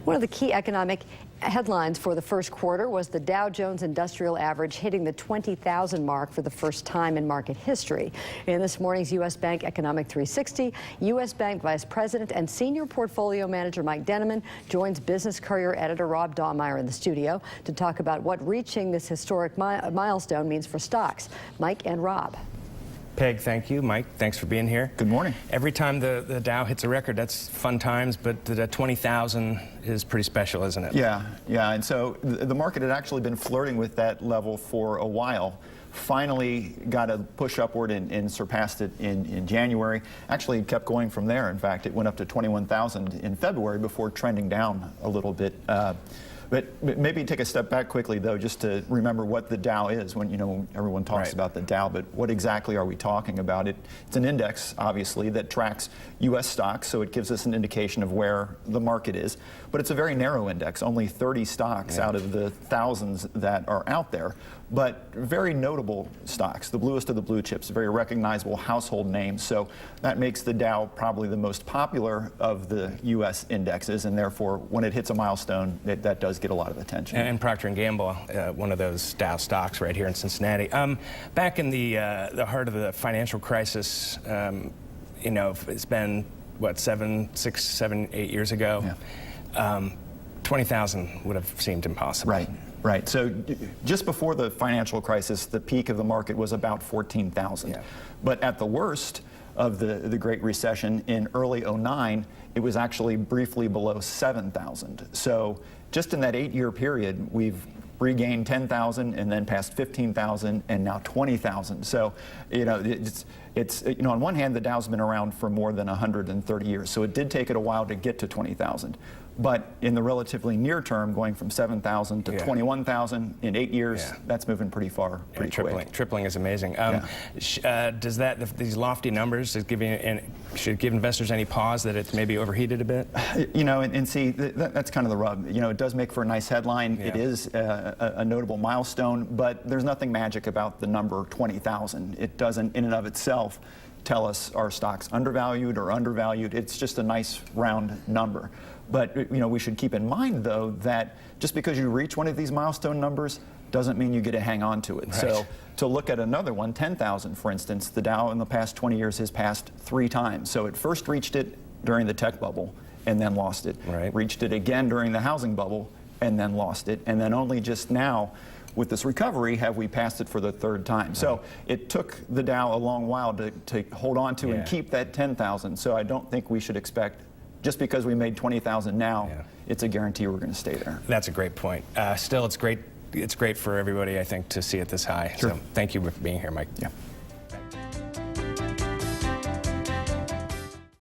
One of the key economic headlines for the first quarter was the Dow Jones Industrial Average hitting the 20,000 mark for the first time in market history. In this morning's U.S. Bank Economic 360, U.S. Bank Vice President and Senior Portfolio Manager Mike Denneman joins Business Courier editor Rob Dahlmeyer in the studio to talk about what reaching this historic milestone means for stocks. Mike and Rob. Peg, thank you. Mike, thanks for being here. Good morning. Every time the Dow hits a record, that's fun times, but the 20,000 is pretty special, isn't it? Yeah, and so the market had actually been flirting with that level for a while. Finally got a push upward and surpassed it in January. Actually kept going from there. In fact, it went up to 21,000 in February before trending down a little bit. But maybe take a step back quickly, though, just to remember what the Dow is. When everyone talks about the Dow, but what exactly are we talking about? It's an index, obviously, that tracks U.S. stocks, so it gives us an indication of where the market is. But it's a very narrow index, only 30 stocks out of the thousands that are out there. But very notable stocks, the bluest of the blue chips, very recognizable household names. So that makes the Dow probably the most popular of the U.S. indexes, and therefore, when it hits a milestone, that does get a lot of attention. And Procter & Gamble, one of those Dow stocks right here in Cincinnati. Back in the heart of the financial crisis, it's been, what, 6, 7, 8 years ago? Yeah. 20,000 would have seemed impossible. Right. So just before the financial crisis, the peak of the market was about 14,000. Yeah. But at the worst of the Great Recession in early '09, it was actually briefly below 7,000. So just in that 8-year period, we've regained 10,000 and then past 15,000 and now 20,000. So, it's on one hand, the Dow's been around for more than 130 years. So it did take it a while to get to 20,000. But in the relatively near term, going from 7,000 to 21,000 in 8 years, that's moving pretty far, pretty quick. Tripling is amazing. Does these lofty numbers should give investors any pause that it's maybe overheated a bit? And see, that's kind of the rub. It does make for a nice headline. It is a notable milestone, but there's nothing magic about the number 20,000. It doesn't, in and of itself, tell us are stocks undervalued or undervalued. It's just a nice round number. But we should keep in mind, though, that just because you reach one of these milestone numbers doesn't mean you get to hang on to it. Right. So to look at another one, 10,000, for instance, the Dow in the past 20 years has passed 3 times. So it first reached it during the tech bubble and then lost it. Right. Reached it again during the housing bubble and then lost it. And then only just now, with this recovery, have we passed it for the 3rd time. Right. So it took the Dow a long while to hold on to and keep that 10,000. So I don't think we should expect, just because we made 20,000 now, it's a guarantee we're going to stay there. That's a great point. Still, it's great for everybody, I think, to see it this high. Sure. So thank you for being here, Mike. Yeah.